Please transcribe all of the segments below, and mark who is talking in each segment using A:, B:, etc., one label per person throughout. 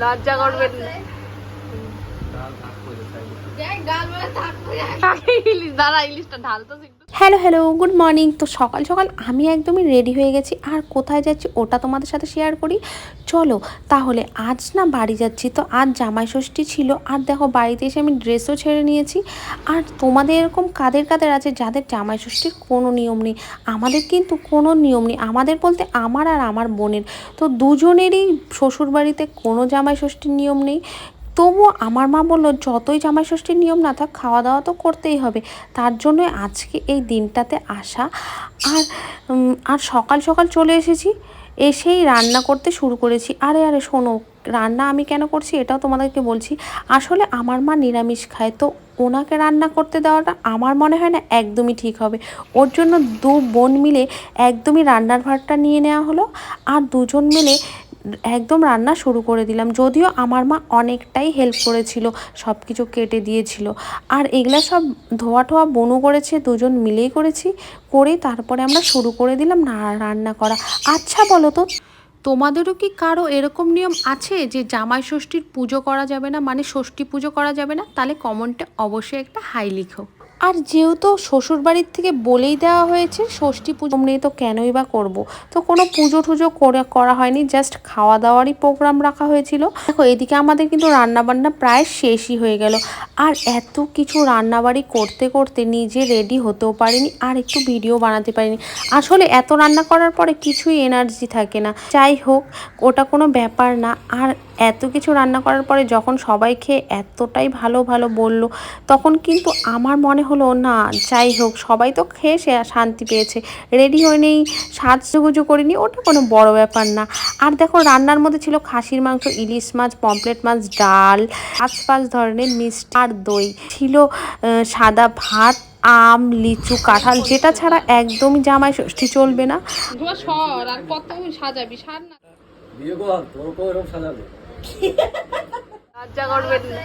A: লজ্জা করবেন না। ইলিশটা ঢালতো। Hello hello, good morning. তো সকাল সকাল আমি একদমই রেডি হয়ে গেছি, আর কোথায় যাচ্ছি ওটা তোমাদের সাথে শেয়ার করি। চলো তাহলে, আজ না বাড়ি যাচ্ছি। তো আজ জামাই ষষ্ঠী ছিল, আর দেখো বাড়িতে এসে আমি ড্রেসও ছেড়ে নিয়েছি। আর তোমাদের এরকম কাদের কাদের আছে যাদের জামাই ষষ্ঠীর কোনো নিয়ম নেই? আমাদের কিন্তু কোনো নিয়ম নেই, আমাদের বলতে আমার আর আমার বোনের। তো দুজনেরই শ্বশুরবাড়িতে কোনো জামাই ষষ্ঠীর নিয়ম নেই। তবুও আমার মা বললো যতই জামাই ষষ্ঠীর নিয়ম না থাক, খাওয়া দাওয়া তো করতেই হবে। তার জন্য আজকে এই দিনটাতে আসা। আর আর সকাল সকাল চলে এসেছি, এসেই রান্না করতে শুরু করেছি। আরে আরে শোনো, রান্না আমি কেন করছি এটাও তোমাদেরকে বলছি। আসলে আমার মা নিরামিষ খায়, তো ওনাকে রান্না করতে দেওয়াটা আমার মনে হয় না একদমই ঠিক হবে। ওর জন্য দু বোন মিলে একদমই রান্নার ভারটা নিয়ে নেওয়া হলো, আর দুজন মিলে একদম রান্না শুরু করে দিলাম। যদিও আমার মা অনেকটাই হেল্প করেছিল, সব কিছু কেটে দিয়েছিল। আর এগুলা সব ধোয়া ঠোয়া বনু করেছে, দুজন মিলেই করেছি। করে তারপরে আমরা শুরু করে দিলাম রান্না করা। আচ্ছা বলো তো, তোমাদেরও কি কারো এরকম নিয়ম আছে যে জামাই ষষ্ঠীর পুজো করা যাবে না, মানে ষষ্ঠী পুজো করা যাবে না? তাহলে কমেন্টে অবশ্যই একটা হাই লিখো। আর যেহেতু শ্বশুরবাড়ির থেকে বলেই দেওয়া হয়েছে ষষ্ঠী পুজো নেই, তো কেনই বা করব। তো কোনো পুজো টুজো করা হয়নি, জাস্ট খাওয়া দাওয়ারই প্রোগ্রাম রাখা হয়েছিল। দেখো এদিকে আমাদের কিন্তু রান্নাবান্না প্রায় শেষই হয়ে গেল। আর এত কিছু রান্নাবাড়ি করতে করতে নিজে রেডি হতেও পারিনি, আর একটু ভিডিও বানাতে পারিনি। আসলে এত রান্না করার পরে কিছুই এনার্জি থাকে না। যাই হোক, ওটা কোনো ব্যাপার না। আর এত কিছু রান্না করার পরে যখন সবাই খেয়ে এতটাই ভালো ভালো বলল, তখন কিন্তু আমার মনে হলো না, যাই হোক, সবাই তো খেয়ে সে শান্তি পেয়েছে। রেডি হয়ে নেই, সাজগুজু করিনি, ওটা কোনো বড় ব্যাপার না। আর দেখো রান্নার মধ্যে ছিল খাসির মাংস, ইলিশ মাছ, পমফ্রেট মাছ, ডাল, পাঁচ ধরনের মিষ্টি, আর দই ছিল, সাদা ভাত, আম, লিচু, কাঁঠাল, যেটা ছাড়া একদমই জামাই ষষ্ঠী চলবে না। আর কত সাজাবি, সার না বিয়ে কর, তোর কো এরকম সাজাবে, লজ্জা করবেন না।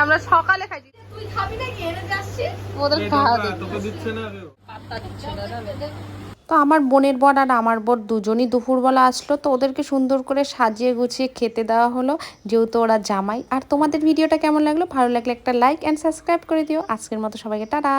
A: আমরা সকালে খাইছি, ওদের খাওয়া দিচ্ছে না। তো আমার বোনের বর আর আমার বর দুজনই দুপুরবেলা আসলো, তো ওদেরকে সুন্দর করে সাজিয়ে গুছিয়ে খেতে দেওয়া হলো, যেহেতু ওরা জামাই। আর তোমাদের ভিডিওটা কেমন লাগলো? ভালো লাগলে একটা লাইক অ্যান্ড সাবস্ক্রাইব করে দিও। আজকের মতো সবাইকে টাটা।